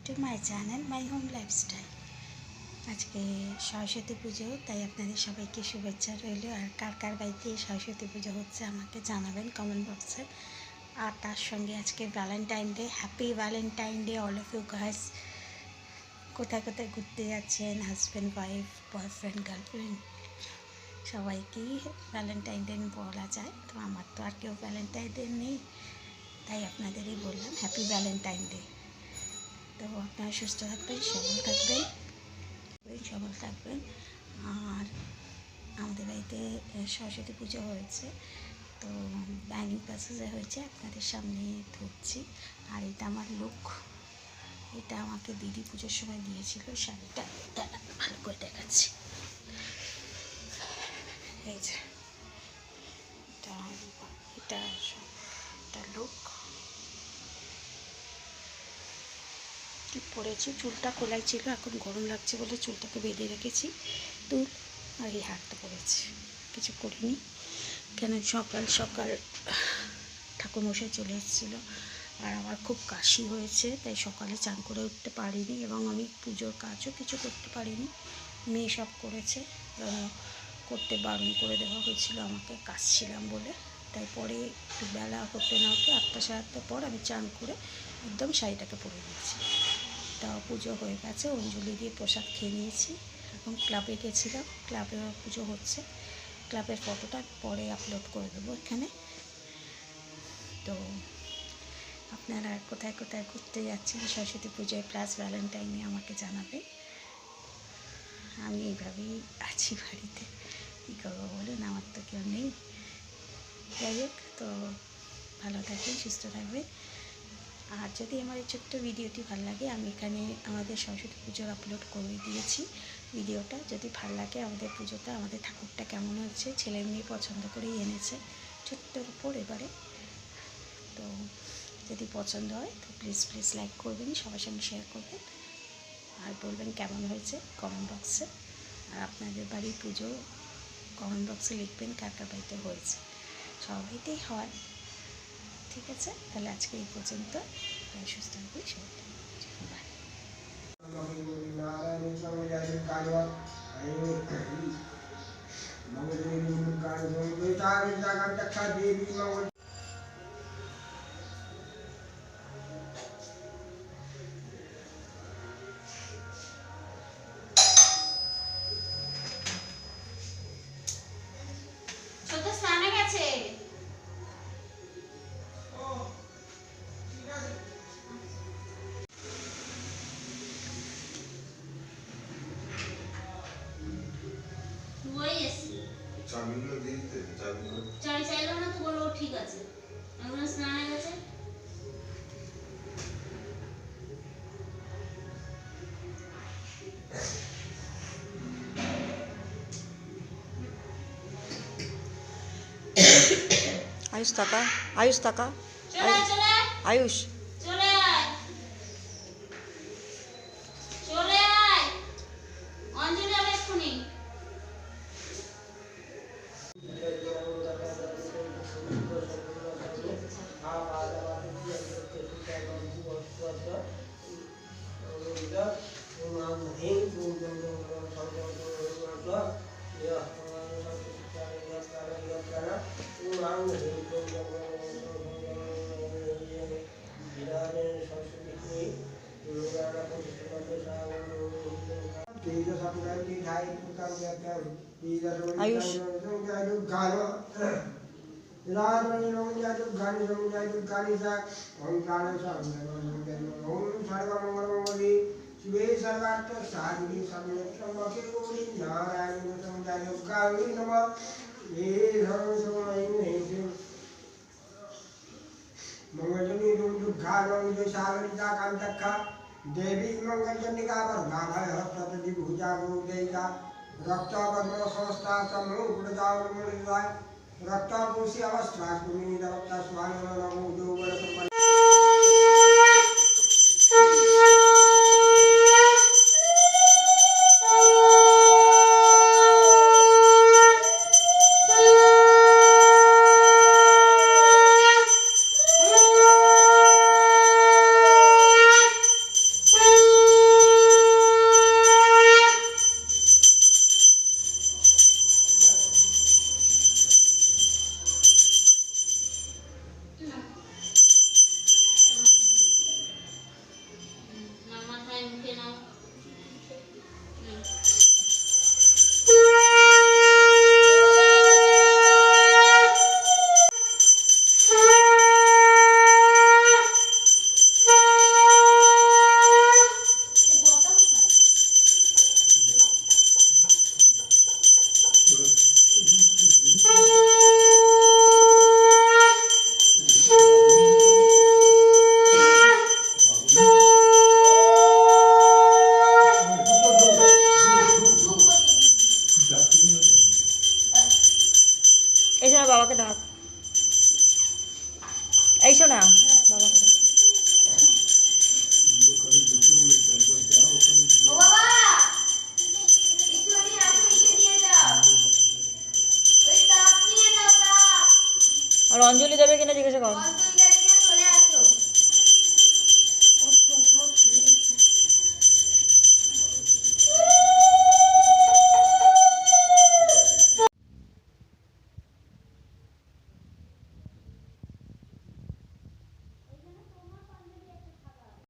To my channel my home lifestyle. আজকে সরস্বতী পুজো, তাই আপনাদের সবাইকে শুভেচ্ছা রইল। আর কার কার বাড়িতে সরস্বতী পুজো হচ্ছে আমাকে জানাবেন কমেন্ট বক্সে। আর তার সঙ্গে আজকে Valentine Day, happy Valentine Day all of you guys. কোথায় কোথায় ঘুরতে যাচ্ছেন, হাজব্যান্ড ওয়াইফ, বয়ফ্রেন্ড গার্লফ্রেন্ড, সবাইকেই ভ্যালেন্টাইন ডে বলা যায়। তো আমার তো আর কেউ ভ্যালেন্টাইন ডে নেই, তাই আপনাদেরই বললাম হ্যাপি ভ্যালেন্টাইন ডে। তো আপনারা সুস্থ থাকবেন, সবল থাকবেন। আর আমাদের বাড়িতে সরস্বতী পুজো হয়েছে, তো ব্যাঙ্গিং প্যাসেজে হয়েছে, আপনাদের সামনে ধরছি। আর এটা আমার লুক, এটা আমাকে দিদি পুজোর সময় দিয়েছিল শাড়িটা, ভালো করে দেখাচ্ছি। এই যে এটা লুক কি পরেছি, চুলটা খোলাই ছিল, এখন গরম লাগছে বলে চুলটাকে বেঁধে রেখেছি দুল। আর এই হাতটা পরেছি, কিছু করিনি, কেন সকাল সকাল ঠাকুরমশাই চলে এসেছিলো আর আমার খুব কাশি হয়েছে, তাই সকালে চান করে উঠতে পারিনি এবং আমি পুজোর কাজও কিছু করতে পারিনি। মেয়ে সব করেছে, করতে বারণ করে দেওয়া হয়েছিল আমাকে, কাশছিলাম বলে। তাই পরে একটু বেলা হতে না হতে 8টা সাড়ে 8টার পর আমি চান করে একদম শাড়িটাকে পরে দিয়েছি। তা পুজো হয়ে গেছে, অঞ্জলি দিয়ে প্রসাদ খেয়ে নিয়েছি। এখন ক্লাবে গেছিলাম, ক্লাবে পুজো হচ্ছে, ক্লাবের ফটোটা পরে আপলোড করে দেবো এখানে। তো আপনারা কোথায় কোথায় ঘুরতে যাচ্ছেন সরস্বতী পুজোয় প্লাস ভ্যালেন্টাইনে আমাকে জানাবেন। আমি এইভাবেই আছি বাড়িতে, কী করবো বলুন, আমার তো কেউ নেই। যাই হোক, তো ভালো থাকবেন, সুস্থ থাকবেন। আর যদি আমার এই ছোট্ট ভিডিওটি ভালো লাগে, আমি এখানে আমাদের সরস্বতী পুজোর আপলোড করে দিয়েছি ভিডিওটা। যদি ভালো লাগে আমাদের পুজোটা, আমাদের ঠাকুরটা কেমন হচ্ছে, ছেলে মেয়ে পছন্দ করেই এনেছে ছোট্টর উপর এবারে। তো যদি পছন্দ হয় তো প্লিজ লাইক করবেন, সবার সঙ্গে শেয়ার করবেন, আর বলবেন কেমন হয়েছে কমেন্ট বক্সে। আর আপনাদের বাড়ির পুজো কমেন্ট বক্সে লিখবেন কার কার বাড়িতে হয়েছে, সবাইতেই হয়। ঠিক আছে, তাহলে আজকে এই পর্যন্ত। সুস্থ থাকবেন সবাই, বাই। চাবিগুলো দিয়ে দিতে, চাবিগুলো চাবি চাইলো না তো, বললো ঠিক আছে, এখন স্নানে গেছে। आयुष ताका, आयुष ताका, आयुष চলে আয়, চলে আয়, অঞ্জলি যাবে এক্ষুনি। आयुष शिवे सर्वार्थ साधिके शरण्ये त्र्यंबके गौरी नारायणी नमोस्तुते नमः। हे सर्वसमये मंगलजनी दुर्गा सागरिका कांतका देवी मंगलजनिका वरदाभय प्रति भुजा गुरुदेविका रक्तकर्म संस्था समूह रक्तकोशी अवस्था कुमी रक्त स्वान नमो देवल আর অঞ্জলি দেবে কিনা জিজ্ঞাসা কর।